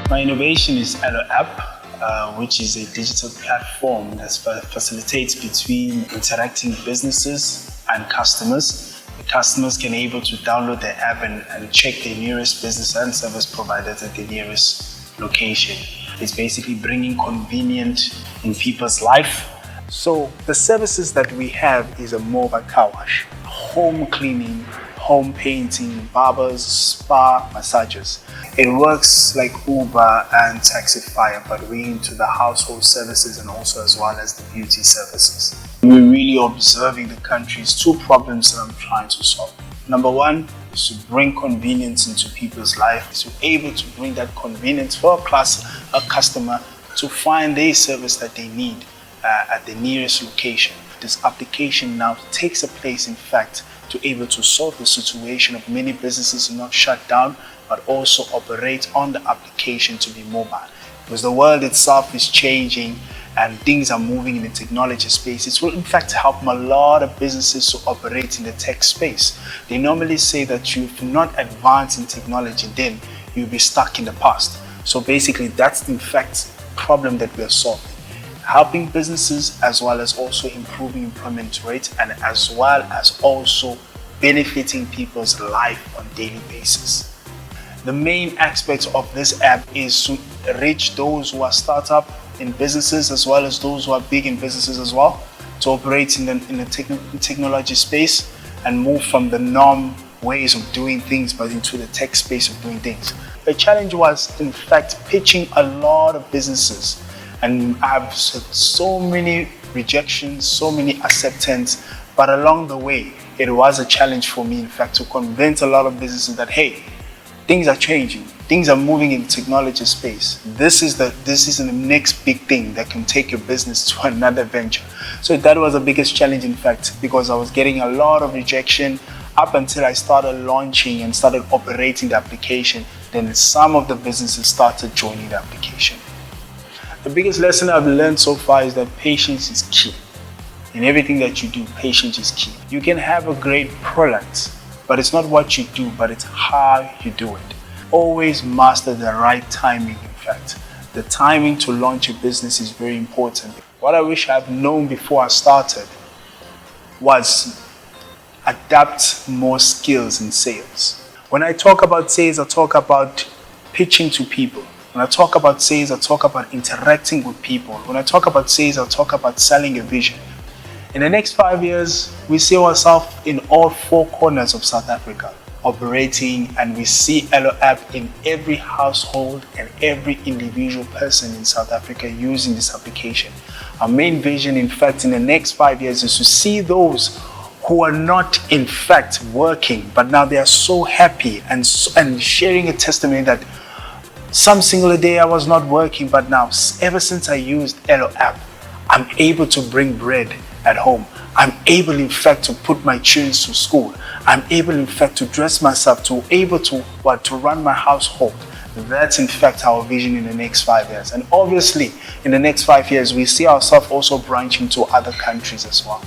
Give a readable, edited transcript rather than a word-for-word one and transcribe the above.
My innovation is Eloh App, which is a digital platform that facilitates between interacting businesses and customers. The customers can able to download the app and check the nearest business and service providers at the nearest location. It's basically bringing convenience in people's life. So the services that we have is a mobile car wash, home cleaning, home painting, barbers, spa, massages. It works like Uber and Taxify, but we're into the household services and also as well as the beauty services. We're really observing the country's two problems that I'm trying to solve. Number one is to bring convenience into people's life, to be able to bring that convenience for a customer to find a service that they need at the nearest location. This application now takes a place, in fact, to able to solve the situation of many businesses not shut down, but also operate on the application to be mobile. Because the world itself is changing and things are moving in the technology space, it will in fact help a lot of businesses to operate in the tech space. They normally say that if you're not advanced in technology, then you'll be stuck in the past. So basically that's in fact the problem that we're solving. Helping businesses as well as also improving employment rate and as well as also benefiting people's life on a daily basis. The main aspect of this app is to reach those who are startup in businesses as well as those who are big in businesses as well, to operate in the technology space and move from the norm ways of doing things but into the tech space of doing things. The challenge was in fact pitching a lot of businesses, and I've had so many rejections, so many acceptance, but along the way it was a challenge for me in fact to convince a lot of businesses that hey, things are changing, things are moving in the technology space. This is the next big thing that can take your business to another venture. So that was the biggest challenge in fact, because I was getting a lot of rejection up until I started launching and started operating the application. Then some of the businesses started joining the application. The biggest lesson I've learned so far is that patience is key. In everything that you do, patience is key. You can have a great product, but it's not what you do, but it's how you do it. Always master the right timing, in fact. The timing to launch a business is very important. What I wish I'd known before I started was adapt more skills in sales. When I talk about sales, I talk about pitching to people. When I talk about sales, I talk about interacting with people. When I talk about sales, I talk about selling a vision. In the next 5 years, we see ourselves in all four corners of South Africa operating, and we see Eloh App in every household and every individual person in South Africa using this application. Our main vision, in fact, in the next 5 years is to see those who are not in fact working, but now they are so happy and sharing a testimony that some single day I was not working, but now ever since I used Eloh App, I'm able to bring bread at home. I'm able in fact to put my children to school. I'm able in fact to dress myself, to run my household. That's in fact our vision in the next 5 years. And obviously in the next 5 years we see ourselves also branching to other countries as well.